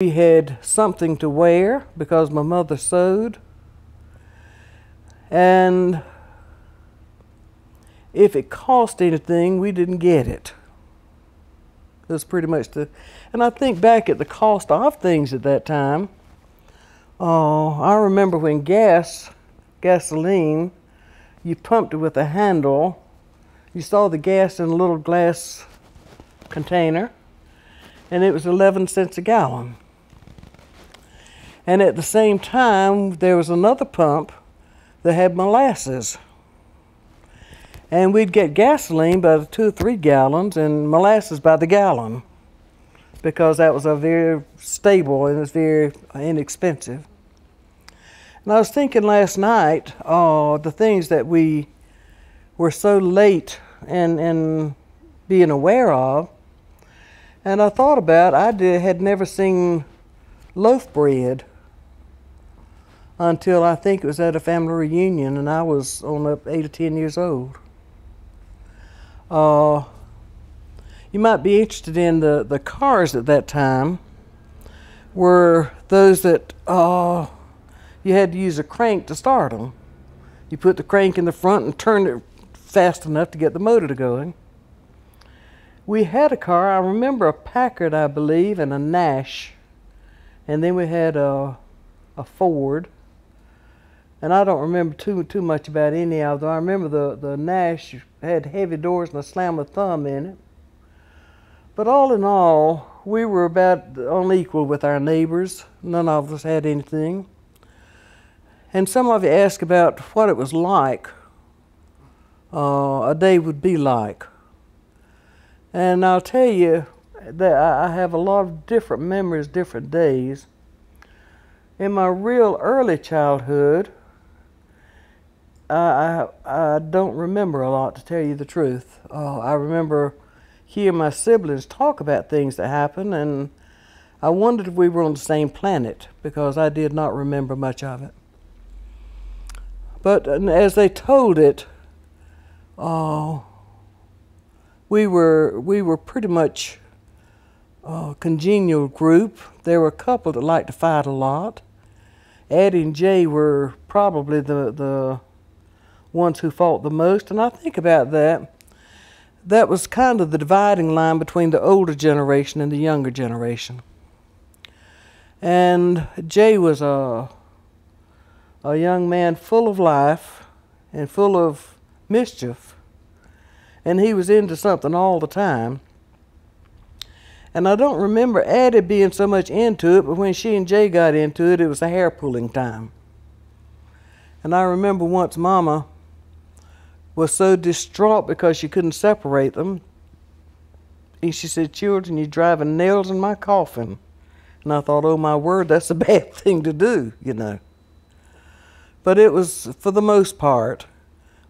We had something to wear because my mother sewed. And if it cost anything, we didn't get it. It was pretty much and I think back at the cost of things at that time. I remember when gasoline, you pumped it with a handle. You saw the gas in a little glass container, and it was 11 cents a gallon. And at the same time, there was another pump that had molasses. And we'd get gasoline by the 2 or 3 gallons and molasses by the gallon, because that was a very stable and it was very inexpensive. And I was thinking last night, the things that we were so late in being aware of. And I thought about, had never seen loaf bread until I think it was at a family reunion, and I was up 8 or 10 years old. You might be interested in the cars at that time were those that you had to use a crank to start them. You put the crank in the front and turned it fast enough to get the motor to going. We had a car, I remember a Packard, I believe, and a Nash. And then we had a Ford. And I don't remember too much about any of them. I remember the Nash had heavy doors and a slam of thumb in it. But all in all, we were about on equal with our neighbors. None of us had anything. And some of you asked about what it was like, a day would be like. And I'll tell you that I have a lot of different memories, different days. In my real early childhood, I don't remember a lot, to tell you the truth. I remember hearing my siblings talk about things that happened, and I wondered if we were on the same planet, because I did not remember much of it. But as they told it, we were pretty much a congenial group. There were a couple that liked to fight a lot. Addie and Jay were probably the ones who fought the most, and I think about that. That was kind of the dividing line between the older generation and the younger generation. And Jay was a young man full of life and full of mischief, and he was into something all the time. And I don't remember Addie being so much into it, but when she and Jay got into it, it was a hair pulling time. And I remember once Mama was so distraught because she couldn't separate them. And she said, "Children, you're driving nails in my coffin." And I thought, oh my word, that's a bad thing to do, you know. But it was, for the most part,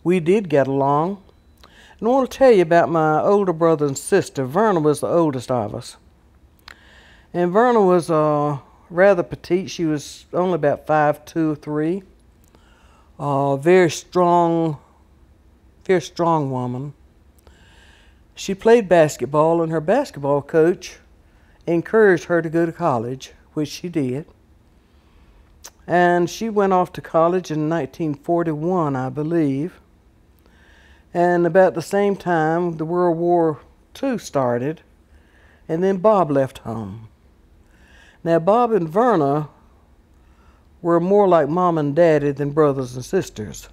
we did get along. And I want to tell you about my older brother and sister. Verna was the oldest of us. And Verna was rather petite. She was only about 5'2" or 3". Very strong woman. She played basketball, and her basketball coach encouraged her to go to college, which she did. And she went off to college in 1941, I believe. And about the same time, the World War II started, and then Bob left home. Now, Bob and Verna were more like Mom and Daddy than brothers and sisters.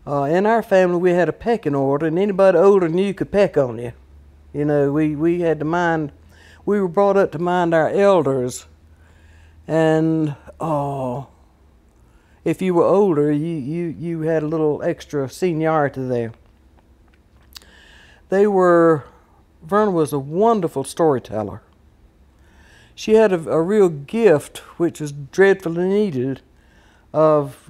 In our family, we had a pecking order, and anybody older than you could peck on you. You know, we had to mind, we were brought up to mind our elders, and if you were older, you had a little extra seniority there. Verna was a wonderful storyteller. She had a real gift, which was dreadfully needed, of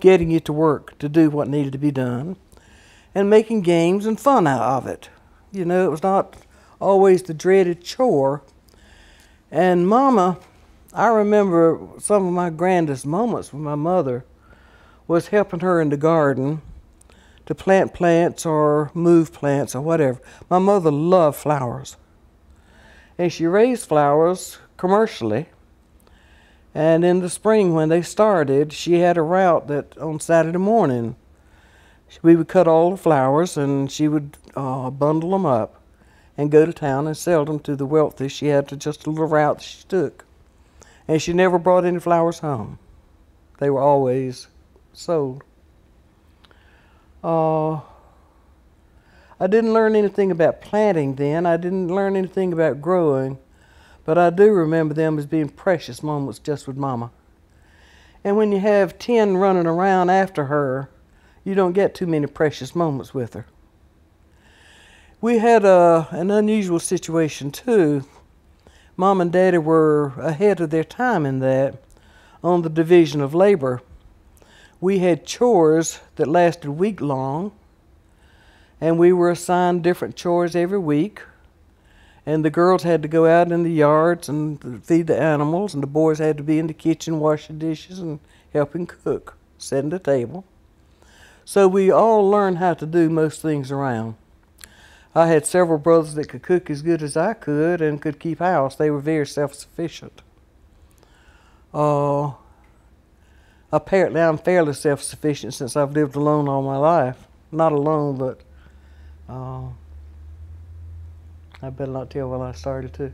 getting you to work to do what needed to be done, and making games and fun out of it. You know, it was not always the dreaded chore. And Mama, I remember some of my grandest moments with my mother was helping her in the garden to plant plants or move plants or whatever. My mother loved flowers. And she raised flowers commercially. And in the spring when they started, she had a route that on Saturday morning, we would cut all the flowers and she would bundle them up and go to town and sell them to the wealthy. She had just a little route that she took. And she never brought any flowers home. They were always sold. I didn't learn anything about planting then. I didn't learn anything about growing. But I do remember them as being precious moments just with Mama. And when you have 10 running around after her, you don't get too many precious moments with her. We had an unusual situation too. Mom and Daddy were ahead of their time in that on the division of labor. We had chores that lasted week long, and we were assigned different chores every week. And the girls had to go out in the yards and feed the animals, and the boys had to be in the kitchen washing dishes and helping cook, setting the table. So we all learned how to do most things around. I had several brothers that could cook as good as I could and could keep house. They were very self-sufficient. Apparently I'm fairly self-sufficient since I've lived alone all my life. Not alone, but I better not tell when I started to.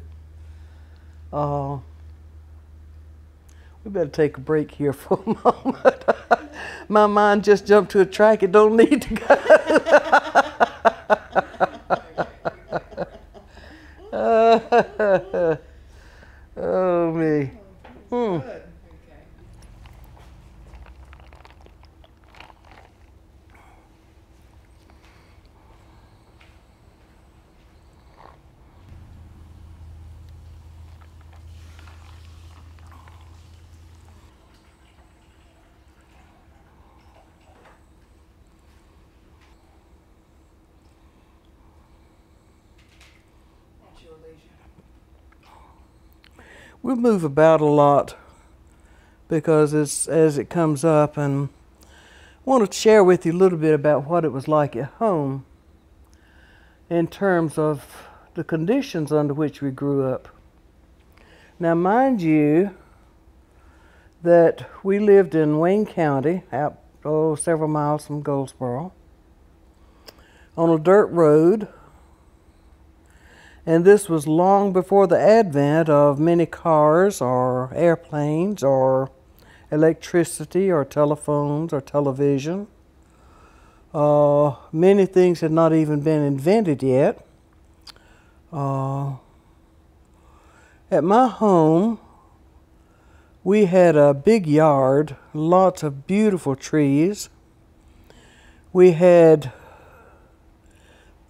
We better take a break here for a moment. My mind just jumped to a track it don't need to go. Oh me. We move about a lot because as it comes up, and I want to share with you a little bit about what it was like at home in terms of the conditions under which we grew up. Now mind you that we lived in Wayne County, out several miles from Goldsboro, on a dirt road. And this was long before the advent of many cars or airplanes or electricity or telephones or television. Many things had not even been invented yet. At my home, we had a big yard, lots of beautiful trees. We had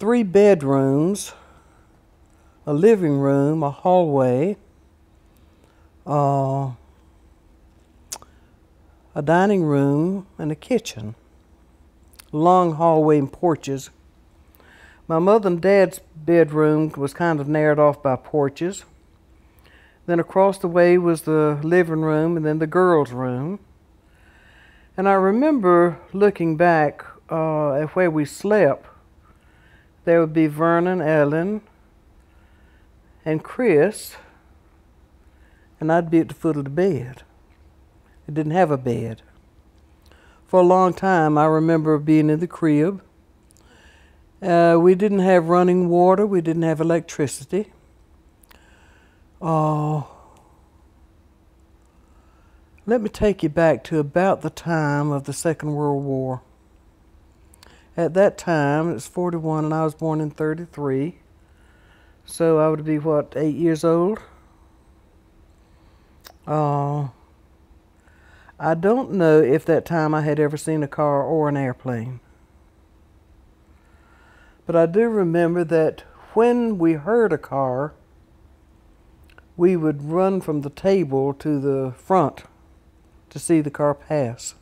3 bedrooms, a living room, a hallway, a dining room, and a kitchen. Long hallway and porches. My mother and dad's bedroom was kind of narrowed off by porches. Then across the way was the living room and then the girls' room. And I remember looking back at where we slept. There would be Vernon, Ellen, and Chris, and I'd be at the foot of the bed. It didn't have a bed. For a long time, I remember being in the crib. We didn't have running water. We didn't have electricity. Let me take you back to about the time of the Second World War. At that time, it's 41, and I was born in 33. So I would be, what, 8 years old? I don't know if that time I had ever seen a car or an airplane. But I do remember that when we heard a car, we would run from the table to the front to see the car pass.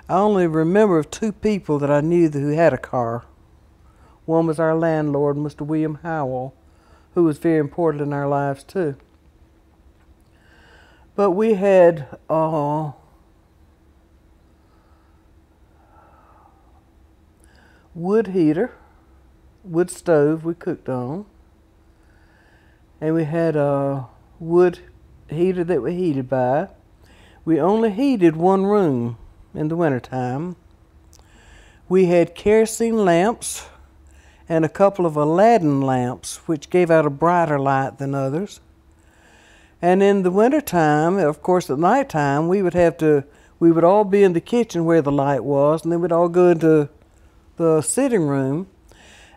I only remember of 2 people that I knew who had a car. One was our landlord, Mr. William Howell, who was very important in our lives too. But we had wood heater, wood stove we cooked on, and we had wood heater that we heated by. We only heated one room in the wintertime. We had kerosene lamps and a couple of Aladdin lamps, which gave out a brighter light than others. And in the wintertime, of course at nighttime, we would all be in the kitchen where the light was, and then we'd all go into the sitting room.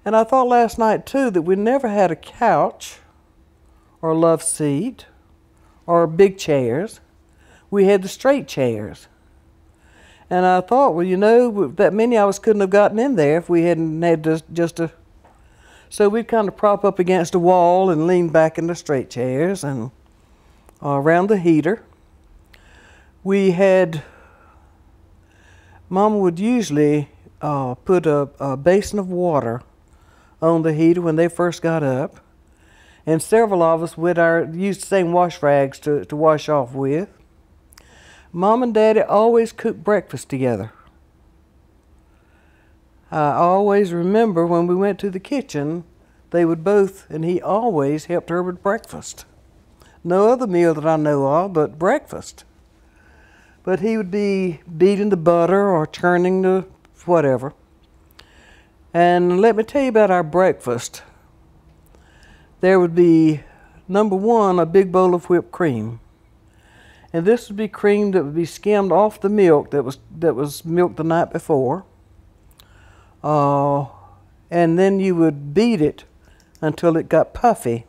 And I thought last night too that we never had a couch or a love seat or big chairs. We had the straight chairs. And I thought, well, you know, that many of us couldn't have gotten in there if we hadn't had just a... So we'd kind of prop up against a wall and lean back in the straight chairs and around the heater. We had... Mama would usually put a basin of water on the heater when they first got up. And several of us would use the same wash rags to wash off with. Mom and Daddy always cooked breakfast together. I always remember when we went to the kitchen, they would both, and he always helped her with breakfast. No other meal that I know of, but breakfast. But he would be beating the butter or churning the whatever. And let me tell you about our breakfast. There would be, number one, a big bowl of whipped cream. And this would be cream that would be skimmed off the milk that was milked the night before. And then you would beat it until it got puffy.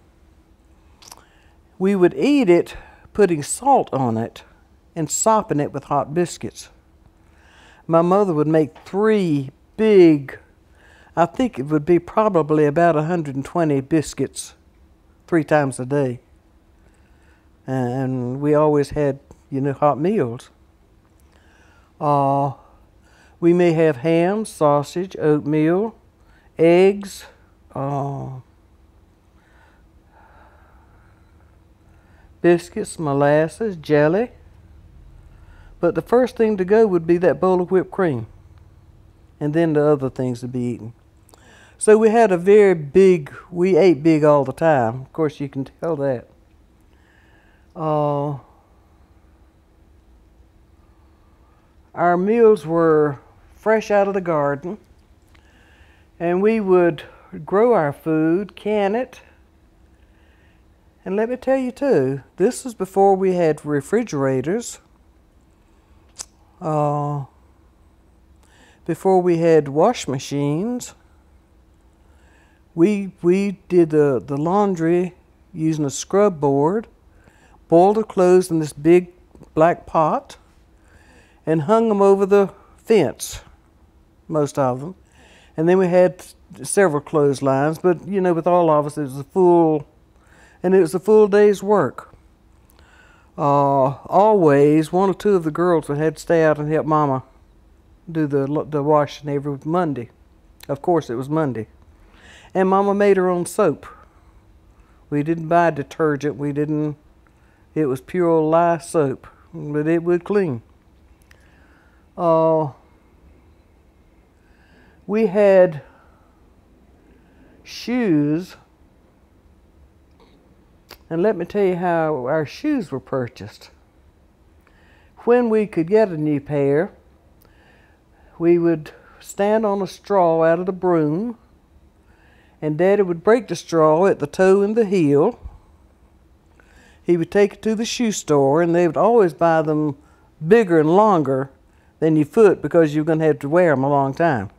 We would eat it putting salt on it and sopping it with hot biscuits. My mother would make 3 big, I think it would be probably about 120 biscuits 3 times a day. And we always had, you know, hot meals. We may have ham, sausage, oatmeal, eggs, biscuits, molasses, jelly. But the first thing to go would be that bowl of whipped cream. And then the other things to be eaten. So we had a very big, we ate big all the time. Of course, you can tell that. Our meals were fresh out of the garden. And we would grow our food, can it. And let me tell you too, this was before we had refrigerators. Before we had wash machines. We did the laundry using a scrub board, boiled the clothes in this big black pot, and hung them over the fence, most of them. And then we had several clotheslines, but you know, with all of us, it was a full day's work. Always, 1 or 2 of the girls would have to stay out and help Mama do the washing every Monday. Of course, it was Monday. And Mama made her own soap. We didn't buy detergent. It was pure lye soap, but it would clean. We had shoes. And let me tell you how our shoes were purchased. When we could get a new pair, we would stand on a straw out of the broom, and Daddy would break the straw at the toe and the heel. He would take it to the shoe store, and they would always buy them bigger and longer than your foot because you're going to have to wear them a long time.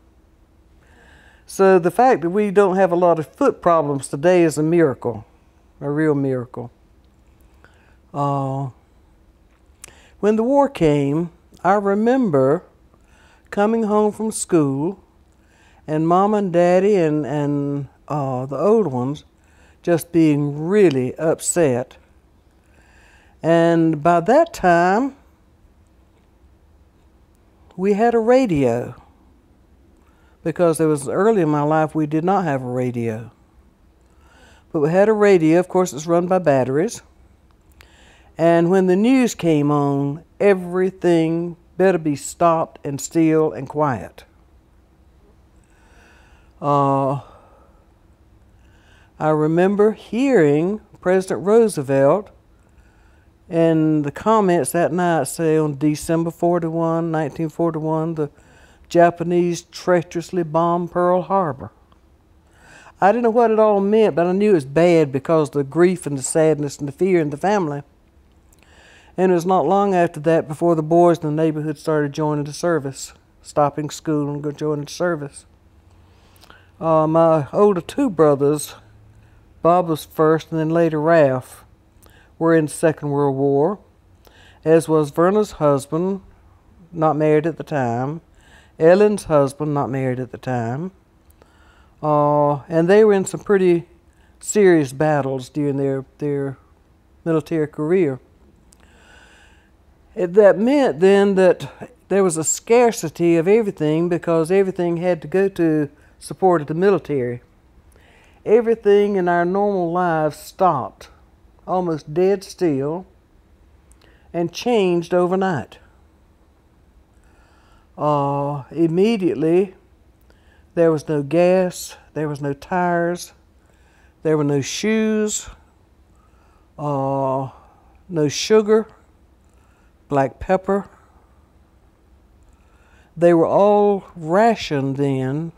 So the fact that we don't have a lot of foot problems today is a miracle. A real miracle. When the war came, I remember coming home from school and Mom and Daddy and the old ones just being really upset. And by that time, we had a radio. Because there was early in my life we did not have a radio. But we had a radio, of course it's run by batteries. And when the news came on, everything better be stopped and still and quiet. I remember hearing President Roosevelt And the comments that night say, on December 1941, the Japanese treacherously bombed Pearl Harbor. I didn't know what it all meant, but I knew it was bad because of the grief and the sadness and the fear in the family. And it was not long after that before the boys in the neighborhood started joining the service, stopping school and joining the service. My older two brothers, Bob was first and then later Ralph, were in the Second World War, as was Verna's husband, not married at the time, Ellen's husband, not married at the time, and they were in some pretty serious battles during their military career. That meant then that there was a scarcity of everything because everything had to go to support the military. Everything in our normal lives stopped, almost dead still, and changed overnight. Immediately, there was no gas, there was no tires, there were no shoes, no sugar, black pepper. They were all rationed then.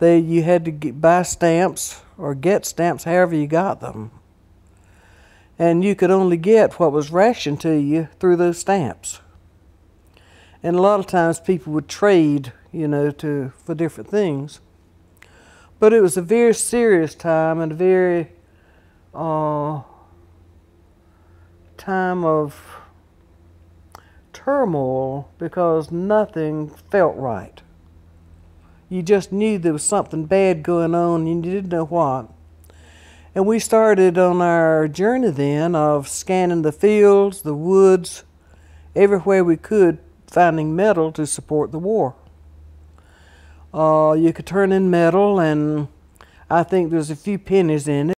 You had to buy stamps or get stamps however you got them. And you could only get what was rationed to you through those stamps. And a lot of times people would trade, for different things. But it was a very serious time and a very time of turmoil because nothing felt right. You just knew there was something bad going on and you didn't know what. And we started on our journey then of scanning the fields, the woods, everywhere we could, finding metal to support the war. You could turn in metal, and I think there's a few pennies in it.